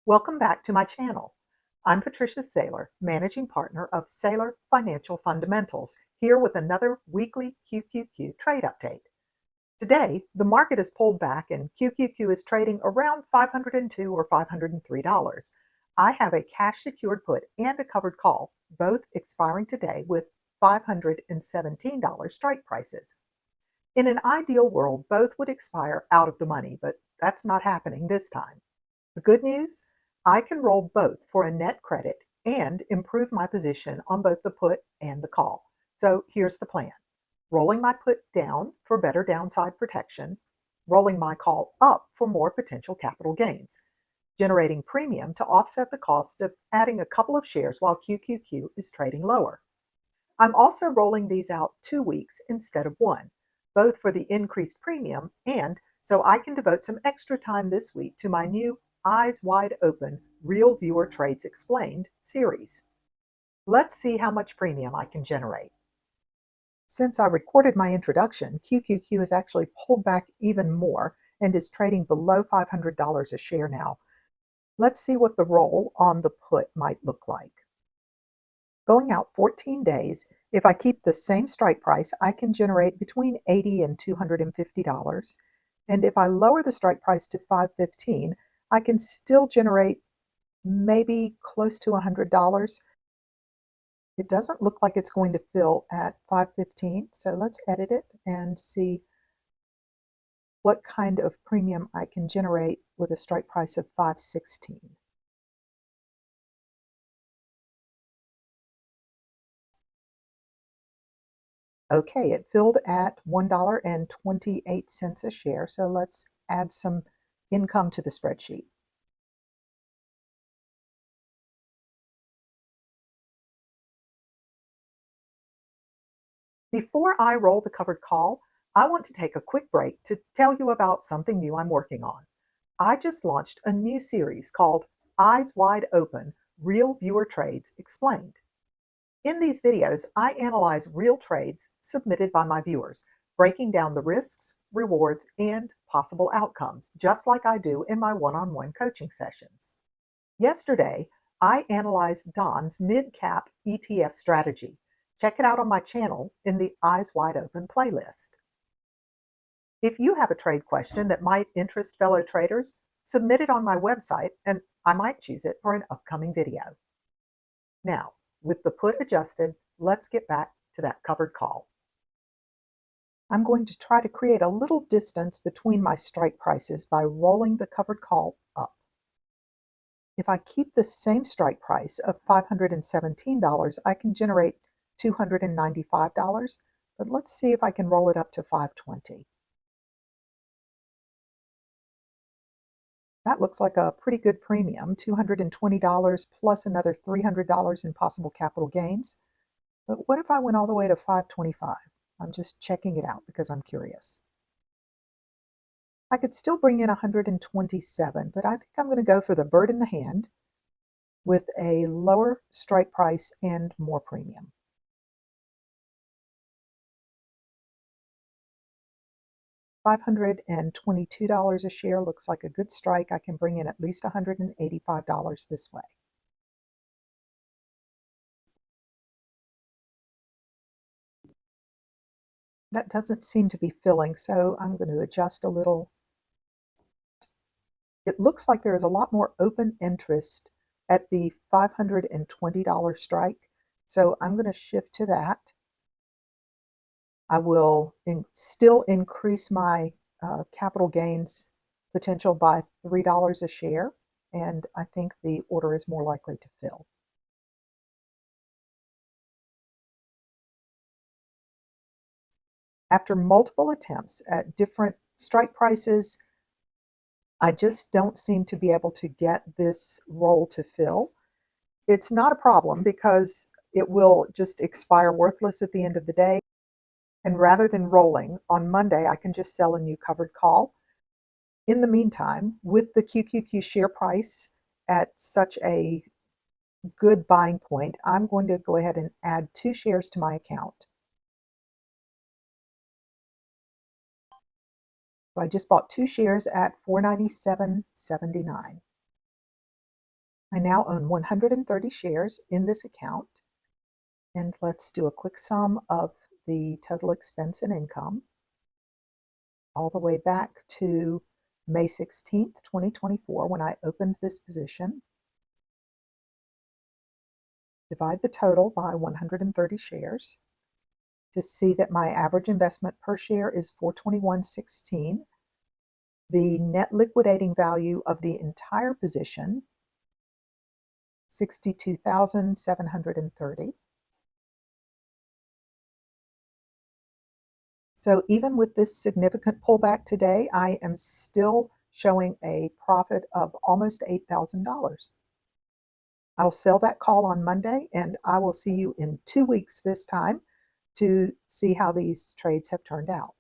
Welcome back to my channel. I'm Patricia Saylor, Managing Partner of Saylor Financial Fundamentals, here with another weekly QQQ trade update. Today, the market has pulled back and QQQ is trading around $502 or $503. I have a cash secured put and a covered call, both expiring today with $517 strike prices. In an ideal world, both would expire out of the money, but that's not happening this time. The good news? I can roll both for a net credit and improve my position on both the put and the call. So here's the plan. Rolling my put down for better downside protection, rolling my call up for more potential capital gains, generating premium to offset the cost of adding a couple of shares while QQQ is trading lower. I'm also rolling these out 2 weeks instead of one, both for the increased premium and so I can devote some extra time this week to my new Eyes Wide Open Real Viewer Trades Explained series. Let's see how much premium I can generate. Since I recorded my introduction, QQQ has actually pulled back even more and is trading below $500 a share now. Let's see what the roll on the put might look like. Going out 14 days, if I keep the same strike price, I can generate between $80 and $250. And if I lower the strike price to $515, I can still generate maybe close to $100. It doesn't look like it's going to fill at $515, so let's edit it and see what kind of premium I can generate with a strike price of $516. Okay, it filled at $1.28 a share, so let's add some income to the spreadsheet. Before I roll the covered call, I want to take a quick break to tell you about something new I'm working on. I just launched a new series called Eyes Wide Open Real Viewer Trades Explained. In these videos, I analyze real trades submitted by my viewers, breaking down the risks, rewards, and possible outcomes, just like I do in my one-on-one coaching sessions. Yesterday, I analyzed Don's mid-cap ETF strategy. Check it out on my channel in the Eyes Wide Open playlist. If you have a trade question that might interest fellow traders, submit it on my website and I might choose it for an upcoming video. Now, with the put adjusted, let's get back to that covered call. I'm going to try to create a little distance between my strike prices by rolling the covered call up. If I keep the same strike price of $517, I can generate $295, but let's see if I can roll it up to $520. That looks like a pretty good premium, $220 plus another $300 in possible capital gains. But what if I went all the way to $525? I'm just checking it out because I'm curious. I could still bring in $127, but I think I'm going to go for the bird in the hand with a lower strike price and more premium. $522 a share looks like a good strike. I can bring in at least $185 this way. That doesn't seem to be filling, so I'm going to adjust a little. It looks like there is a lot more open interest at the $520 strike, so I'm going to shift to that. I will still increase my capital gains potential by $3 a share, and I think the order is more likely to fill. After multiple attempts at different strike prices, I just don't seem to be able to get this roll to fill. It's not a problem because it will just expire worthless at the end of the day. And rather than rolling, on Monday, I can just sell a new covered call. In the meantime, with the QQQ share price at such a good buying point, I'm going to go ahead and add 2 shares to my account. So I just bought 2 shares at $497.79. I now own 130 shares in this account. And let's do a quick sum of the total expense and income all the way back to May 16th, 2024, when I opened this position. Divide the total by 130 shares to see that my average investment per share is $421.16. The net liquidating value of the entire position, $62,730. So even with this significant pullback today, I am still showing a profit of almost $8,000. I'll sell that call on Monday, and I will see you in 2 weeks this time to see how these trades have turned out.